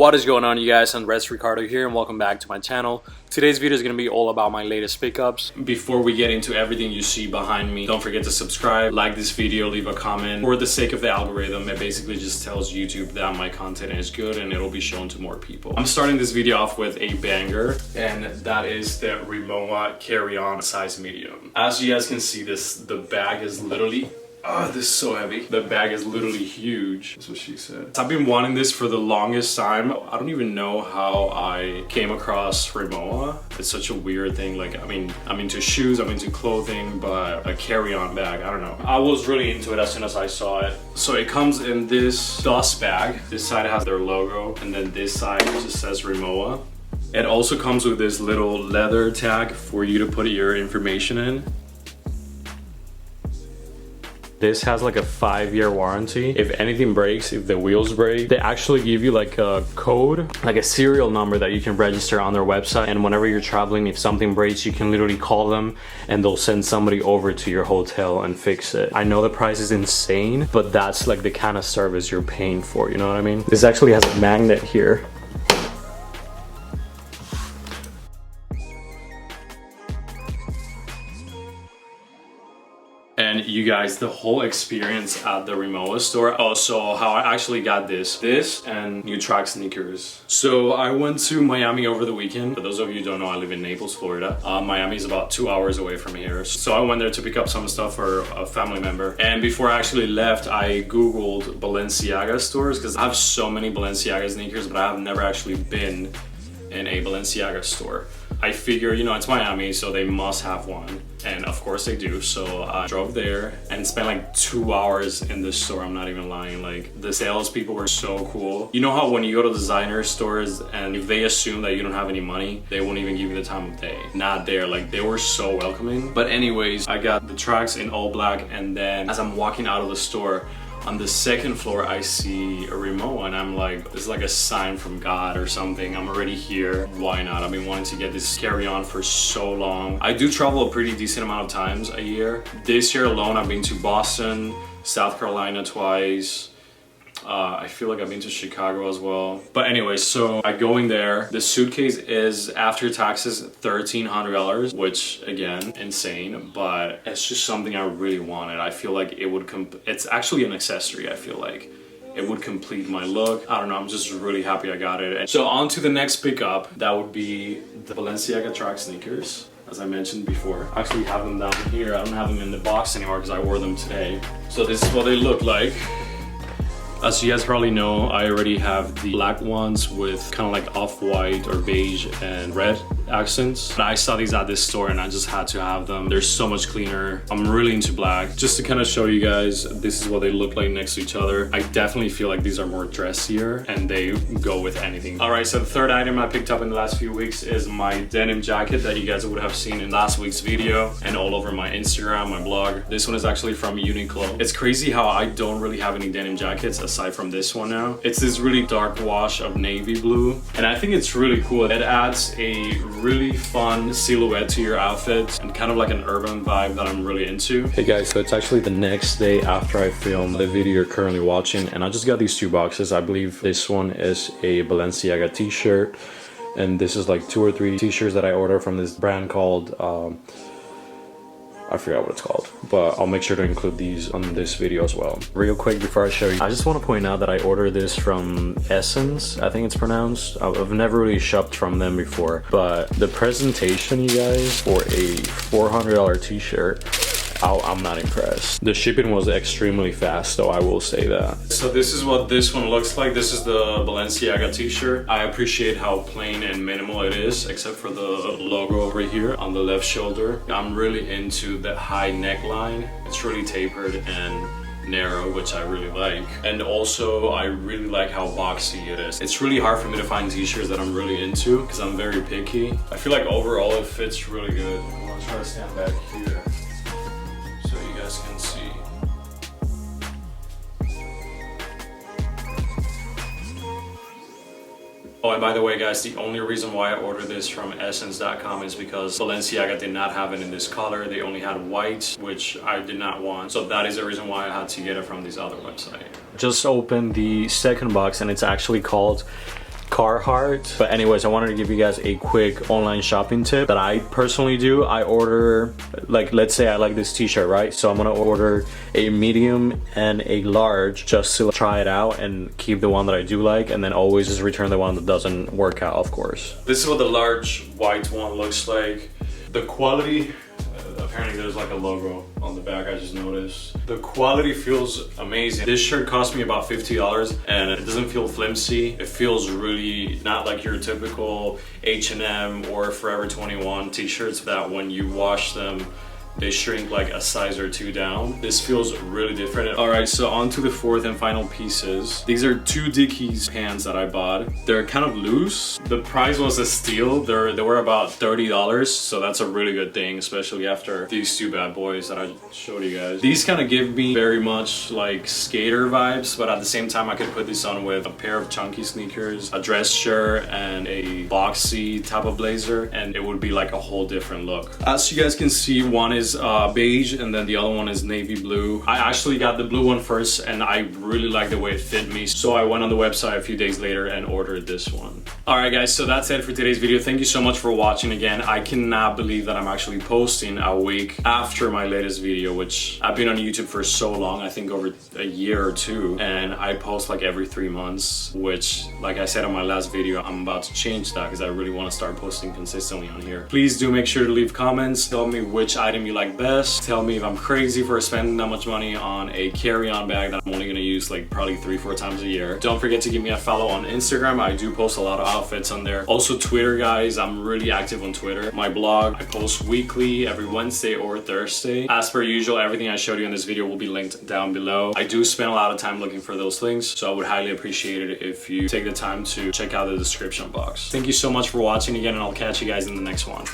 What is going on, you guys? I'm Ricardo here and welcome back to my channel. Today's video is going to be all about my latest pickups. Before we get into everything you see behind me, don't forget to subscribe, like this video, leave a comment. For the sake of the algorithm, it basically just tells YouTube that my content is good and it'll be shown to more people. I'm starting this video off with a banger, and that is the RIMOWA carry-on size medium. As you guys can see, the bag is literally this is so heavy. The bag is literally huge. That's what she said. I've been wanting this for the longest time. I don't even know how I came across RIMOWA. It's such a weird thing. Like, I mean, I'm into shoes, I'm into clothing, but a carry-on bag, I don't know. I was really into it as soon as I saw it. So it comes in this dust bag. This side has their logo, and then this side just says RIMOWA. It also comes with this little leather tag for you to put your information in. This has like a 5-year warranty. If anything breaks, if the wheels break, they actually give you like a code, like a serial number that you can register on their website. And whenever you're traveling, if something breaks, you can literally call them and they'll send somebody over to your hotel and fix it. I know the price is insane, but that's like the kind of service you're paying for, you know what I mean? This actually has a magnet here. And you guys, the whole experience at the RIMOWA store. Oh, so how I actually got this and new track sneakers. So I went to Miami over the weekend. For those of you who don't know, I live in Naples, Florida. Miami is about 2 hours away from here. So I went there to pick up some stuff for a family member. And before I actually left, I Googled Balenciaga stores because I have so many Balenciaga sneakers, but I have never actually been in a Balenciaga store. I figure, you know, it's Miami, so they must have one. And of course they do. So I drove there and spent like 2 hours in the store. I'm not even lying. Like, the salespeople were so cool. You know how when you go to designer stores and if they assume that you don't have any money, they won't even give you the time of day? Not there. Like, they were so welcoming. But anyways, I got the tracks in all black, and then as I'm walking out of the store, on the second floor, I see a RIMOWA, and I'm like, it's like a sign from God or something. I'm already here. Why not? I've been wanting to get this carry-on for so long. I do travel a pretty decent amount of times a year. This year alone, I've been to Boston, South Carolina twice. I feel like I've been to Chicago as well. But anyway, so I go in there. The suitcase is, after taxes, $1,300, which again, insane, but it's just something I really wanted. I feel like it would it's actually an accessory. I feel like it would complete my look. I don't know, I'm just really happy I got it. So on to the next pickup. That would be the Balenciaga track sneakers. As I mentioned before, I actually have them down here. I don't have them in the box anymore because I wore them today. So this is what they look like. As you guys probably know, I already have the black ones with kind of like off-white or beige and red accents. I saw these at this store and I just had to have them. They're so much cleaner. I'm really into black. Just to kind of show you guys, this is what they look like next to each other. I definitely feel like these are more dressier and they go with anything. All right, so the third item I picked up in the last few weeks is my denim jacket that you guys would have seen in last week's video and all over my Instagram, my blog. This one is actually from Uniqlo. It's crazy how I don't really have any denim jackets aside from this one now. It's this really dark wash of navy blue, and I think it's really cool. It adds a really fun silhouette to your outfit and kind of like an urban vibe that I'm really into. Hey guys, so it's actually the next day after I filmed the video you're currently watching, and I just got these 2 boxes. I believe this one is a Balenciaga t-shirt, and this is like 2 or 3 t-shirts that I ordered from this brand called I forgot what it's called, but I'll make sure to include these on this video as well. Real quick before I show you, I just want to point out that I ordered this from SSENSE, I think it's pronounced. I've never really shopped from them before, but the presentation, you guys, for a $400 t-shirt, I'm not impressed. The shipping was extremely fast, though, I will say that. So this is what this one looks like. This is the Balenciaga t-shirt. I appreciate how plain and minimal it is, except for the logo over here on the left shoulder. I'm really into the high neckline. It's really tapered and narrow, which I really like. And also, I really like how boxy it is. It's really hard for me to find t-shirts that I'm really into because I'm very picky. I feel like overall it fits really good. I'm gonna try to stand back here so you guys can see. Oh, Oh, and by the way guys, the only reason why I ordered this from SSENSE.com is because Balenciaga did not have it in this color. They only had white, which I did not want. So that is the reason why I had to get it from this other website. Just opened the second box and it's actually called Carhartt. But anyways, I wanted to give you guys a quick online shopping tip that I personally do. I order, like, let's say I like this t-shirt, right? So I'm gonna order a medium and a large just to try it out and keep the one that I do like, and then always just return the one that doesn't work out, of course. This is what the large white one looks like. The quality, apparently there's like a logo on the back, I just noticed. The quality feels amazing. This shirt cost me about $50 and it doesn't feel flimsy. It feels really not like your typical H&M or Forever 21 t-shirts that when you wash them, they shrink like a size or two down. This feels really different. All right, so on to the fourth and final pieces. These are two Dickies pants that I bought. They're kind of loose. The price was a steal. They were about $30, so that's a really good thing, especially after these two bad boys that I showed you guys. These kind of give me very much like skater vibes, but at the same time I could put this on with a pair of chunky sneakers, a dress shirt, and a boxy type of blazer, and it would be like a whole different look. As you guys can see, one is beige and then the other one is navy blue. I actually got the blue one first and I really like the way it fit me, so I went on the website a few days later and ordered this one. Alright guys, so that's it for today's video. Thank you so much for watching again. I cannot believe that I'm actually posting a week after my latest video, which I've been on YouTube for so long, I think over a year or two, and I post like every 3 months, which like I said on my last video, I'm about to change that because I really want to start posting consistently on here. Please do make sure to leave comments, tell me which item you like best, tell me if I'm crazy for spending that much money on a carry-on bag that I'm only gonna use like probably 3-4 times a year. Don't forget to give me a follow on Instagram. I do post a lot of outfits on there. Also Twitter guys, I'm really active on Twitter. My blog, I post weekly every Wednesday or Thursday. As per usual, everything I showed you in this video will be linked down below. I do spend a lot of time looking for those links, so I would highly appreciate it if you take the time to check out the description box. Thank you so much for watching again, and I'll catch you guys in the next one.